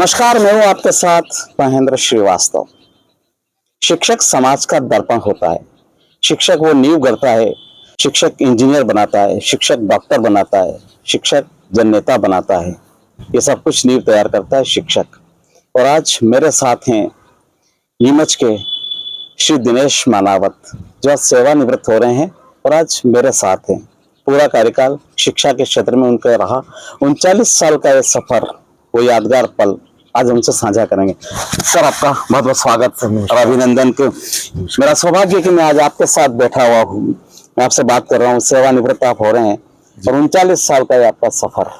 नमस्कार, मैं हूं आपके साथ महेंद्र श्रीवास्तव। शिक्षक समाज का दर्पण होता है। शिक्षक वो नींव गढ़ता है। शिक्षक इंजीनियर बनाता है, शिक्षक डॉक्टर बनाता है, शिक्षक जननेता बनाता है। ये सब कुछ नींव तैयार करता है शिक्षक। और आज मेरे साथ हैं नीमच के श्री दिनेश मानावत, जो आज सेवानिवृत्त हो रहे हैं और आज मेरे साथ हैं। पूरा कार्यकाल शिक्षा के क्षेत्र में उनका रहा। 39 साल का ये सफर, वो यादगार पल आज हमसे साझा करेंगे। सर, आपका बहुत बहुत स्वागत और अभिनंदन। के मेरा सौभाग्य है कि मैं आज आपके साथ बैठा हुआ हूँ, मैं आपसे बात कर रहा हूँ। सेवानिवृत्त आप हो रहे हैं और 39 साल का ये आपका सफर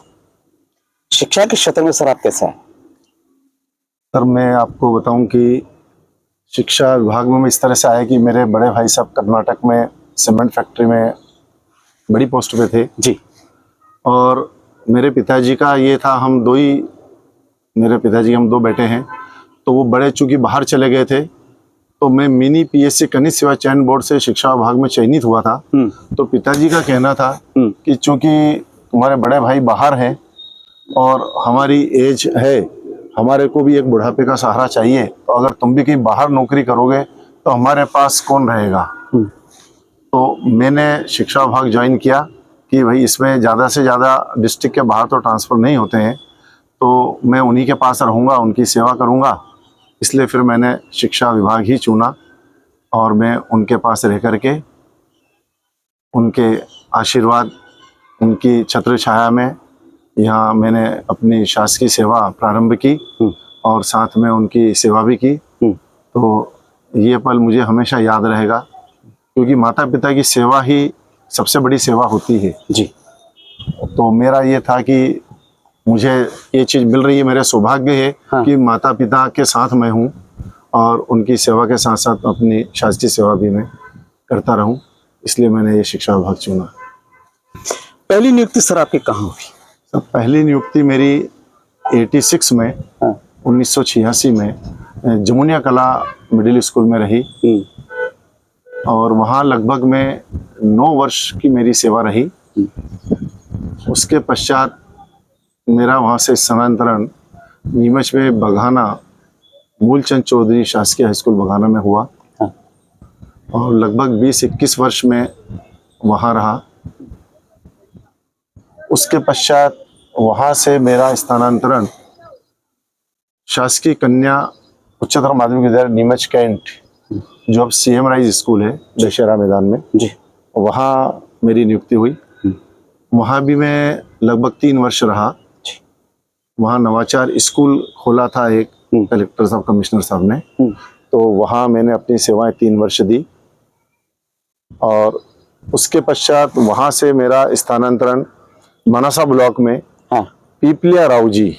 शिक्षा के क्षेत्र में, सर आप कैसा है? सर, मैं आपको बताऊं कि शिक्षा विभाग में मैं इस तरह से आया कि मेरे बड़े भाई साहब कर्नाटक में सीमेंट फैक्ट्री में बड़ी पोस्ट पे थे जी। और मेरे पिताजी का ये था, मेरे पिताजी हम दो बेटे हैं, तो वो बड़े चूंकि बाहर चले गए थे, तो मैं मिनी पीएससी कनिष्ठ सेवा चयन बोर्ड से शिक्षा विभाग में चयनित हुआ था। तो पिताजी का कहना था कि चूंकि तुम्हारे बड़े भाई बाहर हैं और हमारी एज है, हमारे को भी एक बुढ़ापे का सहारा चाहिए, तो अगर तुम भी कहीं बाहर नौकरी करोगे तो हमारे पास कौन रहेगा। तो मैंने शिक्षा विभाग ज्वाइन किया कि भाई इसमें ज़्यादा से ज़्यादा डिस्ट्रिक्ट के बाहर तो ट्रांसफ़र नहीं होते हैं, तो मैं उन्हीं के पास रहूँगा, उनकी सेवा करूँगा। इसलिए फिर मैंने शिक्षा विभाग ही चुना और मैं उनके पास रह कर के उनके आशीर्वाद, उनकी छत्र छाया में यहाँ मैंने अपनी शासकीय सेवा प्रारंभ की और साथ में उनकी सेवा भी की। तो ये पल मुझे हमेशा याद रहेगा, क्योंकि माता पिता की सेवा ही सबसे बड़ी सेवा होती है जी। तो मेरा ये था कि मुझे ये चीज़ मिल रही है, मेरा सौभाग्य है कि माता पिता के साथ मैं हूँ और उनकी सेवा के साथ साथ अपनी शासकीय सेवा भी मैं करता रहूँ। इसलिए मैंने ये शिक्षा विभाग चुना। पहली नियुक्ति सर आपकी कहाँ हुई? तो पहली नियुक्ति मेरी 86 में 1986 में जमुनिया कला मिडिल स्कूल में रही और वहाँ लगभग में 9 वर्ष की मेरी सेवा रही। उसके पश्चात मेरा वहाँ से स्थानांतरण नीमच में बघाना मूलचंद चौधरी शासकीय हाई स्कूल बघाना में हुआ और लगभग 20-21 वर्ष में वहाँ रहा। उसके पश्चात वहाँ से मेरा स्थानांतरण शासकीय कन्या उच्चतर माध्यमिक विद्यालय नीमच कैंट, जो अब CM राइज स्कूल है दशहरा मैदान में जी, वहाँ मेरी नियुक्ति हुई। वहाँ भी मैं लगभग 3 वर्ष रहा। वहाँ नवाचार स्कूल खोला था एक कलेक्टर साहब, कमिश्नर साहब ने, तो वहाँ मैंने अपनी सेवाएं 3 वर्ष दी और उसके पश्चात वहाँ से मेरा स्थानांतरण मनासा ब्लॉक में पीपलिया राव जी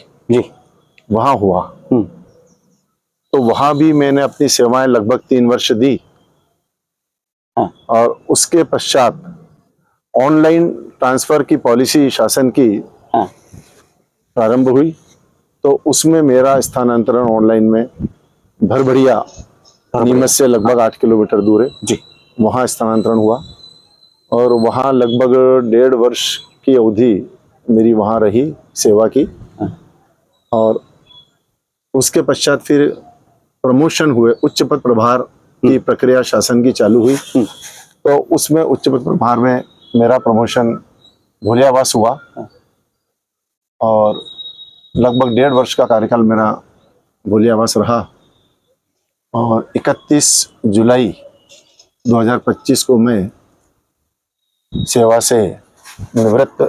वहाँ हुआ। तो वहाँ भी मैंने अपनी सेवाएं लगभग 3 वर्ष दी और उसके पश्चात ऑनलाइन ट्रांसफर की पॉलिसी शासन की प्रारंभ हुई, तो उसमें मेरा स्थानांतरण ऑनलाइन में भरभड़िया नीमच से लगभग 8 किलोमीटर दूर है जी, वहाँ स्थानांतरण हुआ और वहाँ लगभग 1.5 वर्ष की अवधि मेरी वहाँ रही सेवा की। और उसके पश्चात फिर प्रमोशन हुए, उच्च पद प्रभार की प्रक्रिया शासन की चालू हुई, तो उसमें उच्च पद प्रभार में मेरा प्रमोशन भोलियावास हुआ और लगभग 1.5 वर्ष का कार्यकाल मेरा भोलियावास रहा और 31 जुलाई 2025 को मैं सेवा से निवृत्त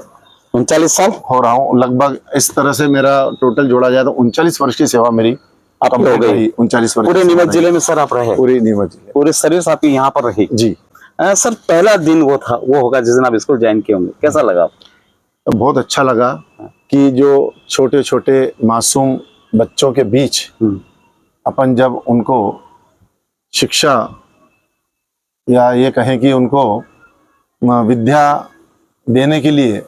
39 साल हो रहा हूँ। लगभग इस तरह से मेरा टोटल जोड़ा जाए तो 39 वर्ष की सेवा मेरी आपकी हो गई। 39 वर्ष पूरे नीमच जिले में सर आप रहे? पूरी नीमच जिले, पूरे सर्विस आपकी यहाँ पर रही जी। सर, पहला दिन वो होगा जिस दिन आप स्कूल ज्वाइन किए होंगे, कैसा लगा? तो बहुत अच्छा लगा कि जो छोटे छोटे मासूम बच्चों के बीच अपन जब उनको शिक्षा या ये कहें कि उनको विद्या देने के लिए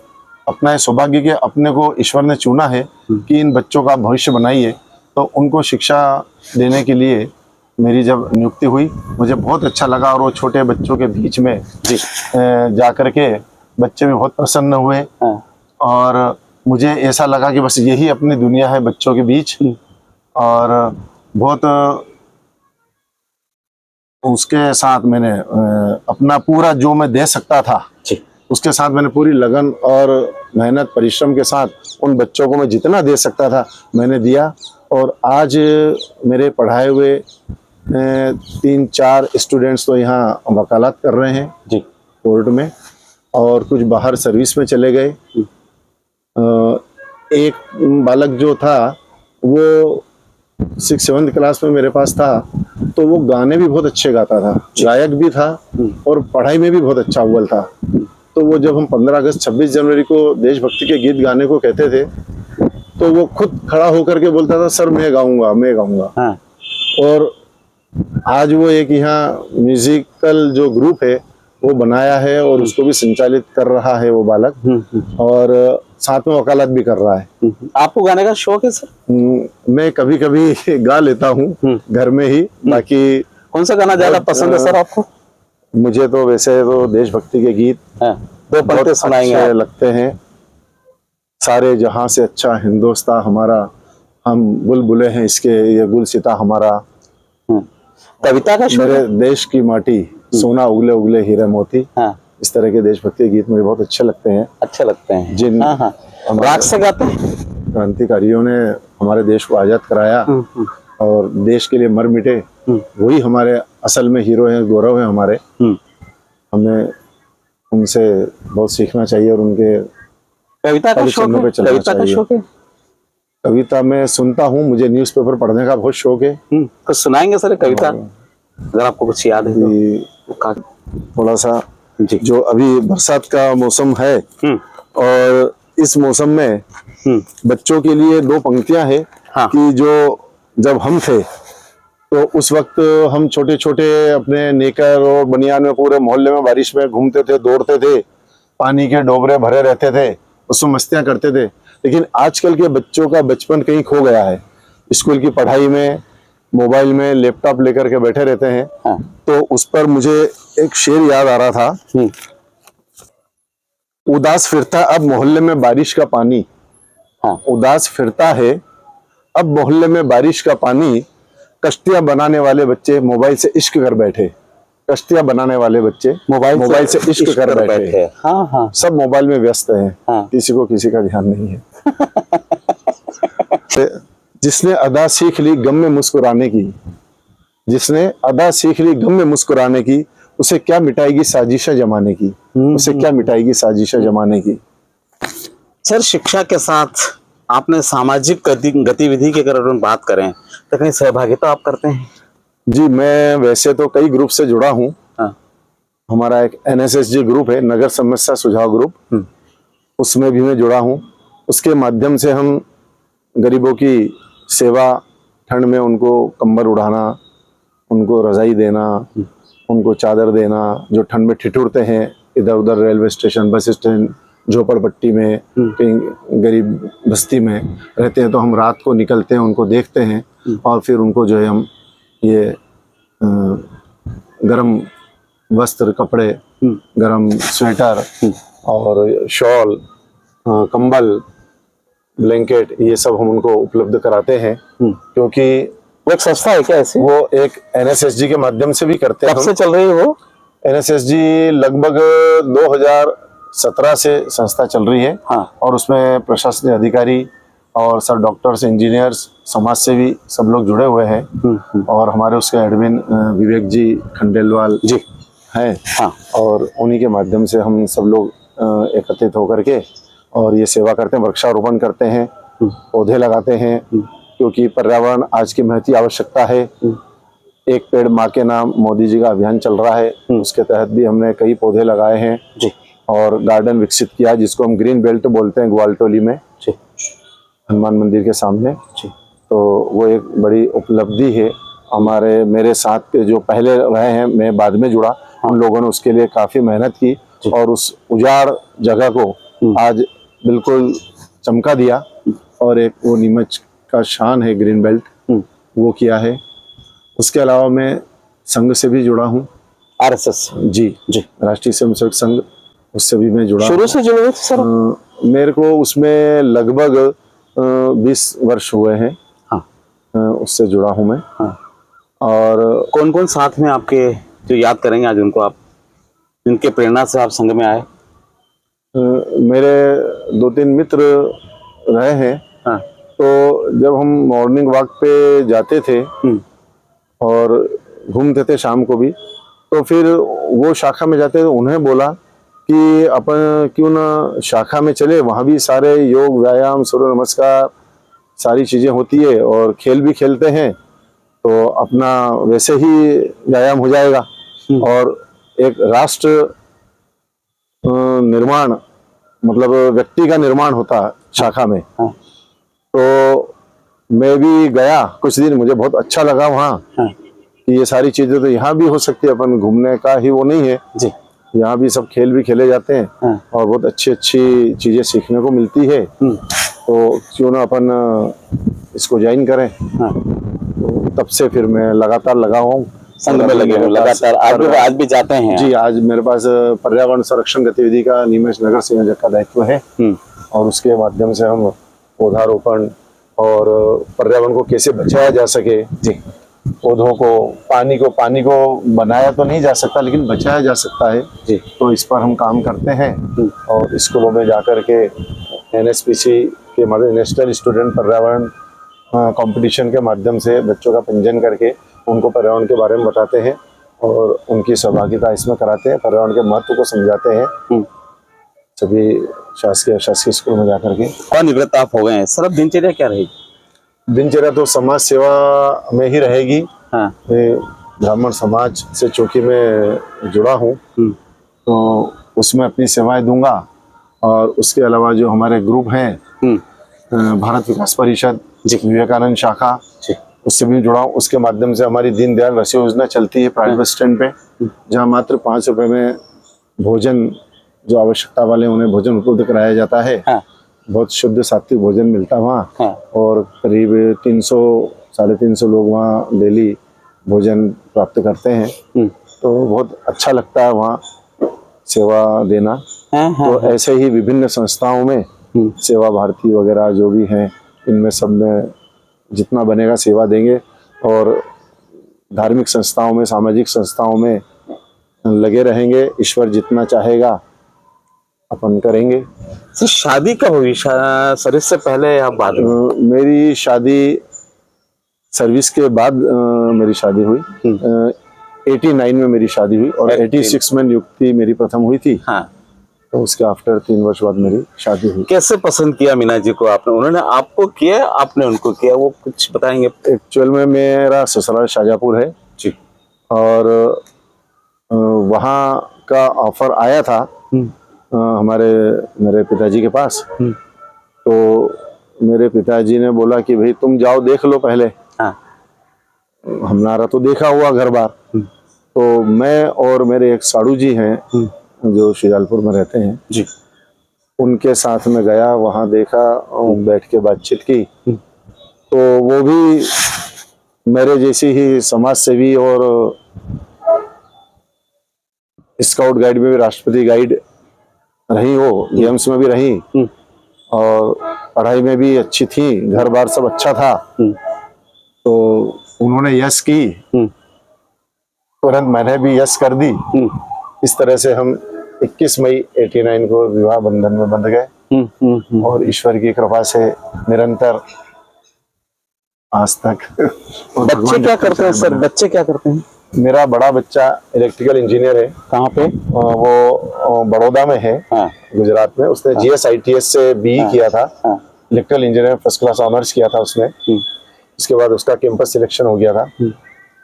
अपना सौभाग्य के अपने को ईश्वर ने चुना है कि इन बच्चों का भविष्य बनाइए, तो उनको शिक्षा देने के लिए मेरी जब नियुक्ति हुई मुझे बहुत अच्छा लगा और वो छोटे बच्चों के बीच में जा कर के बच्चे भी बहुत प्रसन्न हुए और मुझे ऐसा लगा कि बस यही अपनी दुनिया है बच्चों के बीच और बहुत उसके साथ मैंने अपना पूरा जो मैं दे सकता था जी उसके साथ मैंने पूरी लगन और मेहनत परिश्रम के साथ उन बच्चों को मैं जितना दे सकता था मैंने दिया। और आज मेरे पढ़ाए हुए 3-4 स्टूडेंट्स तो यहाँ वकालत कर रहे हैं जी कोर्ट में, और कुछ बाहर सर्विस में चले गए। एक बालक जो था वो 6-7 क्लास में मेरे पास था, तो वो गाने भी बहुत अच्छे गाता था, गायक भी था और पढ़ाई में भी बहुत अच्छा अव्वल था। तो वो जब हम 15 अगस्त 26 जनवरी को देशभक्ति के गीत गाने को कहते थे तो वो खुद खड़ा होकर के बोलता था, सर मैं गाऊंगा मैं गाऊंगा। हाँ और आज वो एक यहाँ म्यूजिकल जो ग्रुप है वो बनाया है और उसको भी संचालित कर रहा है वो बालक, और साथ में वकालत भी कर रहा है। आपको गाने का शौक है सर? मैं कभी कभी गा लेता हूँ घर में ही, बाकी कौन सा गाना ज्यादा पसंद है सर आपको? मुझे तो वैसे तो देशभक्ति के गीत हाँ, दो पंक्ति सुनाएंगे अच्छे आप। लगते हैं। सारे जहां से अच्छा हिंदुस्तान हमारा, हम बुलबुले हैं इसके ये गुलसिता हमारा, कविता का शौक मेरे है? देश की माटी सोना उगले उगले हीरे मोती। हाँ इस तरह के देशभक्ति गीत मुझे बहुत अच्छे लगते हैं। अच्छे लगते हैं। जिन हाँ हाँ, राग से गाते हैं? क्रांतिकारियों ने हमारे देश को आजाद कराया और देश के लिए मर मिटे, वही हमारे असल में हीरो हैं, गौरव हैं हमारे। हमें उनसे बहुत सीखना चाहिए और उनके कविता का शौक परिचरणों है? पे चलना कविता का चाहिए। शौक है? कविता मैं सुनता हूँ, मुझे न्यूज़पेपर पढ़ने का बहुत शौक है। कुछ सुनाएंगे सर कविता, अगर आपको कुछ याद है कि तो? थोड़ा सा जी जो अभी बरसात का मौसम है और इस मौसम में बच्चों के लिए 2 पंक्तियां हैं। हाँ। कि जो जब हम थे तो उस वक्त हम छोटे छोटे अपने नेकर और बनियान में पूरे मोहल्ले में बारिश में घूमते थे, दौड़ते थे, पानी के डोबरे भरे रहते थे, उसमें मस्तियां करते थे। लेकिन आजकल के बच्चों का बचपन कहीं खो गया है, स्कूल की पढ़ाई में, मोबाइल में, लैपटॉप लेकर के बैठे रहते हैं। हाँ। तो उस पर मुझे एक शेर याद आ रहा था, उदास फिरता अब मोहल्ले में बारिश का पानी। हाँ। उदास फिरता है अब मोहल्ले में बारिश का पानी, कश्तियां बनाने वाले बच्चे मोबाइल से इश्क कर बैठे। कश्तियां बनाने वाले बच्चे मोबाइल से इश्क कर बैठे। हाँ हाँ, सब मोबाइल में व्यस्त हैं। हाँ। किसी को किसी का ध्यान नहीं है। जिसने अदा सीख ली गम में मुस्कुराने की, जिसने अदा सीख ली गम में मुस्कुराने की, उसे क्या मिटाएगी साजिशें जमाने की। उसे क्या मिटाएगी साजिशें जमाने की। सर शिक्षा के साथ आपने सामाजिक गतिविधि की अगर हम बात करें तो कहीं सहभागिता आप करते हैं? जी मैं वैसे तो कई ग्रुप से जुड़ा हूँ। हाँ। हमारा एक NSSG ग्रुप है, नगर समस्या सुझाव ग्रुप, उसमें भी मैं जुड़ा हूँ। उसके माध्यम से हम गरीबों की सेवा, ठंड में उनको कंबल उड़ाना, उनको रजाई देना, उनको चादर देना, जो ठंड में ठिठुरते हैं इधर उधर रेलवे स्टेशन, बस स्टैंड, झोपड़पट्टी में, कहीं गरीब बस्ती में रहते हैं, तो हम रात को निकलते हैं, उनको देखते हैं और फिर उनको जो है हम ये गरम वस्त्र, कपड़े, गरम स्वेटर और शॉल, कंबल, ब्लैंकेट, ये सब हम उनको उपलब्ध कराते हैं। क्योंकि वो एक संस्था है क्या ऐसी? वो एक NSSG के माध्यम से भी करते हैं। कब से चल रही है वो? NSSG लगभग 2017 से संस्था चल रही है। हाँ। और उसमें प्रशासनिक अधिकारी और सब डॉक्टर्स, इंजीनियर्स, समाज सेवी सब लोग जुड़े हुए हैं। और हमारे उसके एडमिन विवेक जी खंडेलवाल जी हैं। हाँ। और उन्हीं के माध्यम से हम सब लोग एकत्रित होकर के और ये सेवा करते हैं, वृक्षारोपण करते हैं, पौधे लगाते हैं, क्योंकि पर्यावरण आज की महती आवश्यकता है। एक पेड़ माँ के नाम मोदी जी का अभियान चल रहा है, उसके तहत भी हमने कई पौधे लगाए हैं जी। और गार्डन विकसित किया जिसको हम ग्रीन बेल्ट बोलते हैं, ग्वालटोली में जी, हनुमान मंदिर के सामने जी। तो वो एक बड़ी उपलब्धि है हमारे, मेरे साथ के जो पहले रहे हैं, मैं बाद में जुड़ा, उन लोगों ने उसके लिए काफ़ी मेहनत की और उस उजाड़ जगह को आज बिल्कुल चमका दिया। और एक वो नीमच का शान है ग्रीन बेल्ट, वो किया है। उसके अलावा मैं संघ से भी जुड़ा हूँ, RSS जी जी, राष्ट्रीय स्वयंसेवक संघ, उससे भी मैं जुड़ा। शुरू से जुड़े हुए थे सर? मेरे को उसमें लगभग 20 वर्ष हुए हैं। हाँ। उससे जुड़ा हूँ मैं। हाँ। और कौन कौन साथ में आपके जो याद करेंगे आज उनको आप, जिनके प्रेरणा से आप संघ में आए? मेरे 2-3 मित्र रहे हैं। हाँ। तो जब हम मॉर्निंग वॉक पे जाते थे और घूमते थे शाम को भी, तो फिर वो शाखा में जाते थे, उन्हें बोला कि अपन क्यों ना शाखा में चले, वहाँ भी सारे योग व्यायाम सूर्य नमस्कार सारी चीज़ें होती है और खेल भी खेलते हैं, तो अपना वैसे ही व्यायाम हो जाएगा और एक राष्ट्र निर्माण मतलब व्यक्ति का निर्माण होता है शाखा में। हाँ। तो मैं भी गया कुछ दिन, मुझे बहुत अच्छा लगा वहाँ हाँ। कि ये सारी चीजें तो यहाँ भी हो सकती है, अपन घूमने का ही वो नहीं है जी। यहाँ भी सब खेल भी खेले जाते हैं। हाँ। और बहुत अच्छी अच्छी चीजें सीखने को मिलती है, तो क्यों ना अपन इसको ज्वाइन करें। हाँ। तो तब से फिर मैं लगातार लगा हुआ हूँ संघ में लगे हुए लगातार, आज भी जाते हैं? जी, आज मेरे पास पर्यावरण संरक्षण गतिविधि का नीमेश नगर संयोजक का दायित्व है और उसके माध्यम से हम पौधारोपण और पर्यावरण को कैसे बचाया जा सके, जी, पौधों को पानी को बनाया तो नहीं जा सकता लेकिन बचाया जा सकता है जी, तो इस पर हम काम करते हैं। और स्कूलों में जाकर के NSPC के माध्यम नेशनल स्टूडेंट पर्यावरण कंपटीशन के माध्यम से बच्चों का पंजीयन करके उनको पर्यावरण के बारे में बताते हैं और उनकी सहभागिता इसमें कराते हैं, पर्यावरण के महत्व को समझाते हैं सभी शासकीय स्कूल में जाकर के। और निवृत्त आप हो गए हैं सर, अब दिनचर्या क्या रहेगी? दिनचर्या तो समाज सेवा में ही रहेगी। हाँ। मैं ब्राह्मण समाज से चूंकि मैं जुड़ा हूँ तो उसमें अपनी सेवाएं दूंगा और उसके अलावा जो हमारे ग्रुप हैं भारत विकास परिषद विवेकानंद शाखा, उससे भी जुड़ा हूँ। उसके माध्यम से हमारी दीनदयाल रसोई योजना चलती है प्राइवेट बस स्टैंड पे, जहाँ मात्र 5 रुपए में भोजन जो आवश्यकता वाले उन्हें भोजन उपलब्ध कराया जाता है। हाँ। बहुत शुद्ध सात्विक भोजन मिलता है वहाँ। हाँ। और करीब 300-350 लोग वहाँ डेली भोजन प्राप्त करते हैं, तो बहुत अच्छा लगता है वहाँ सेवा देना। हाँ। तो ऐसे ही विभिन्न संस्थाओं में सेवा भारती वगैरह जो भी हैं, इनमें सब में जितना बनेगा सेवा देंगे और धार्मिक संस्थाओं में सामाजिक संस्थाओं में लगे रहेंगे। ईश्वर जितना चाहेगा अपन करेंगे। सर शादी कब हुई, सर्विस से पहले या बाद में? मेरी शादी सर्विस के बाद मेरी शादी हुई। 89 में मेरी शादी हुई और 86 में नियुक्ति मेरी प्रथम हुई थी। हाँ। तो उसके आफ्टर 3 वर्ष बाद मेरी शादी हुई। कैसे पसंद किया मीना जी को आपने? उन्होंने आपको किया, आपने उनको किया, वो कुछ बताएंगे? एक्चुअल में मेरा ससुराल शाजापुर है जी, और वहाँ का ऑफर आया था मेरे पिताजी के पास। तो मेरे पिताजी ने बोला कि भाई तुम जाओ देख लो पहले। हाँ। हमारा तो देखा हुआ घर बार। तो मैं और मेरे एक साड़ू जी हैं जो शुजालपुर में रहते हैं जी, उनके साथ में गया, वहाँ देखा और बैठ के बातचीत की। तो वो भी मेरे जैसी ही समाज सेवी और स्काउट गाइड में भी राष्ट्रपति गाइड रही, हो गेम्स में भी रही और पढ़ाई में भी अच्छी थी, घर बार सब अच्छा था। तो उन्होंने यस की, तुरंत मैंने भी यस कर दी। इस तरह से हम 21 मई 89 को विवाह बंधन में बंध गए और ईश्वर की कृपा से निरंतर आज तक। बच्चे क्या करते हैं सर? बच्चे क्या करते हैं? मेरा बड़ा बच्चा इलेक्ट्रिकल इंजीनियर है। कहाँ पे? वो बड़ौदा में है। हाँ। गुजरात में। उसने GSITS से BE किया था। हाँ। Electrical engineer first class honours किया था उसने। उसके बाद उसका कैंपस सिलेक्शन हो गया था,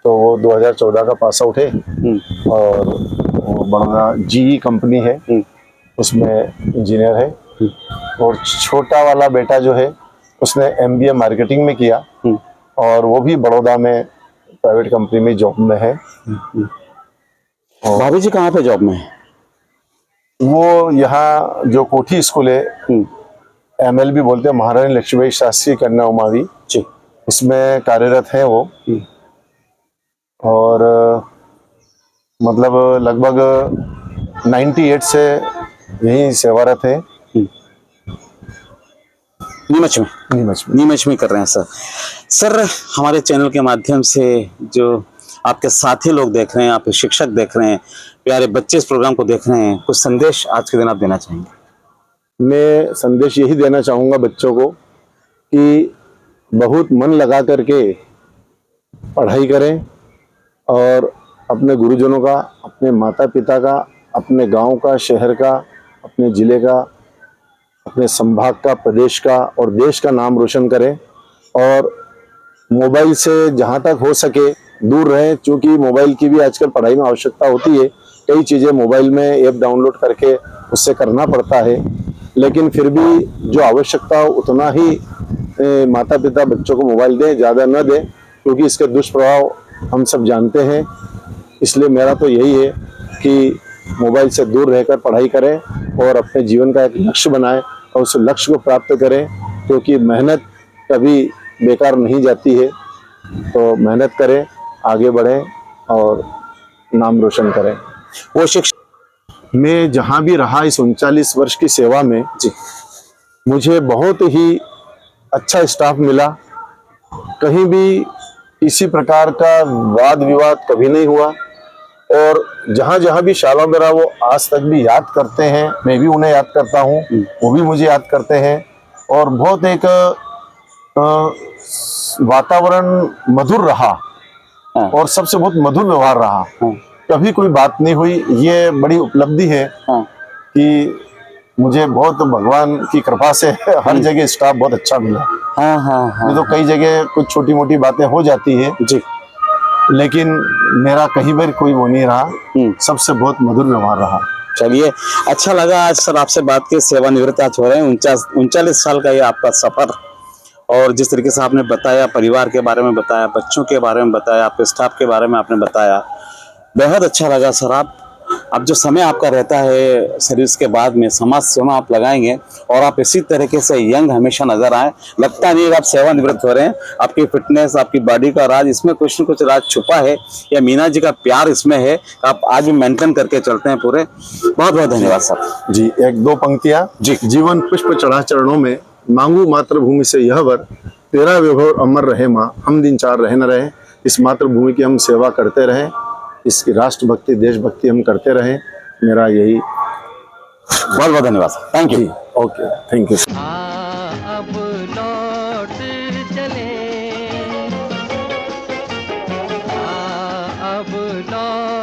तो वो 2014 का पास आउट है और बड़ौदा GE कंपनी है उसमें इंजीनियर है। और छोटा वाला बेटा जो है उसने MBA मार्केटिंग में किया और वो भी बड़ौदा में प्राइवेट कंपनी में जॉब में है। भाभी जी कहाँ पे जॉब में है? वो यहाँ जो कोठी स्कूल है MLB बोलते हैं, महारानी लक्ष्मीबाई शास्त्री कन्या उमावी जी, इसमें कार्यरत है वो। और मतलब लगभग 98 से यही सेवारत है। नीमच में नीमच में। नीमच में कर रहे हैं सर। सर हमारे चैनल के माध्यम से जो आपके साथी लोग देख रहे हैं, आपके शिक्षक देख रहे हैं, प्यारे बच्चे इस प्रोग्राम को देख रहे हैं, कुछ संदेश आज के दिन आप देना चाहेंगे? मैं संदेश यही देना चाहूँगा बच्चों को कि बहुत मन लगा करके पढ़ाई करें और अपने गुरुजनों का, अपने माता पिता का, अपने गांव का, शहर का, अपने ज़िले का, अपने संभाग का, प्रदेश का और देश का नाम रोशन करें। और मोबाइल से जहां तक हो सके दूर रहें, क्योंकि मोबाइल की भी आजकल पढ़ाई में आवश्यकता होती है। कई चीज़ें मोबाइल में ऐप डाउनलोड करके उससे करना पड़ता है, लेकिन फिर भी जो आवश्यकता हो उतना ही माता पिता बच्चों को मोबाइल दें, ज़्यादा न दें, क्योंकि इसके दुष्प्रभाव हम सब जानते हैं। इसलिए मेरा तो यही है कि मोबाइल से दूर रहकर पढ़ाई करें और अपने जीवन का एक लक्ष्य बनाएं और उस लक्ष्य को प्राप्त करें, क्योंकि मेहनत कभी बेकार नहीं जाती है। तो मेहनत करें, आगे बढ़ें और नाम रोशन करें। वो शिक्षक मैं जहाँ भी रहा इस 39 वर्ष की सेवा में जी, मुझे बहुत ही अच्छा स्टाफ मिला। कहीं भी किसी प्रकार का वाद विवाद कभी नहीं हुआ और जहाँ जहाँ भी शाला में रहा वो आज तक भी याद करते हैं, मैं भी उन्हें याद करता हूँ, वो भी मुझे याद करते हैं। और बहुत एक वातावरण मधुर रहा हाँ। और सबसे बहुत मधुर व्यवहार रहा। हाँ। कभी कोई बात नहीं हुई। ये बड़ी उपलब्धि है हाँ। कि मुझे बहुत भगवान की कृपा से हर जगह स्टाफ बहुत अच्छा मिला। हाँ हाँ हाँ नहीं तो कई जगह कुछ छोटी मोटी बातें हो जाती है, जी, लेकिन मेरा कहीं पर कोई वो नहीं रहा, सबसे बहुत मधुर व्यवहार रहा। चलिए अच्छा लगा आज सर आपसे बात की। सेवानिवृत्त आज हो रहे हैं, 39 साल का ये आपका सफर, और जिस तरीके से आपने बताया, परिवार के बारे में बताया, बच्चों के बारे में बताया, आपके स्टाफ के बारे में आपने बताया, बेहद अच्छा लगा सर। आप अब जो समय आपका रहता है सर्विस के बाद में समाज सेवा आप लगाएंगे और आप इसी तरीके से यंग हमेशा नजर आए। लगता नहीं कि आप सेवानिवृत्त हो रहे हैं। आपकी फिटनेस, आपकी बॉडी का राज, इसमें कुछ न कुछ राज छुपा है, या मीना जी का प्यार इसमें है, आप आज भी मेंटेन करके चलते हैं पूरे। बहुत बहुत धन्यवाद सर जी। एक दो पंक्तियां जी। जीवन पुष्प चढ़ा चरणों में, मांगू मातृभूमि से यह वर, तेरा विभव अमर रहे माँ, हम दिन चार रहे न रहे। इस मातृभूमि की हम सेवा करते रहें, इसकी राष्ट्रभक्ति देशभक्ति हम करते रहें। मेरा यही। बहुत बहुत धन्यवाद sir. Thank you. Okay, thank you. अब लौट चले, अब लौट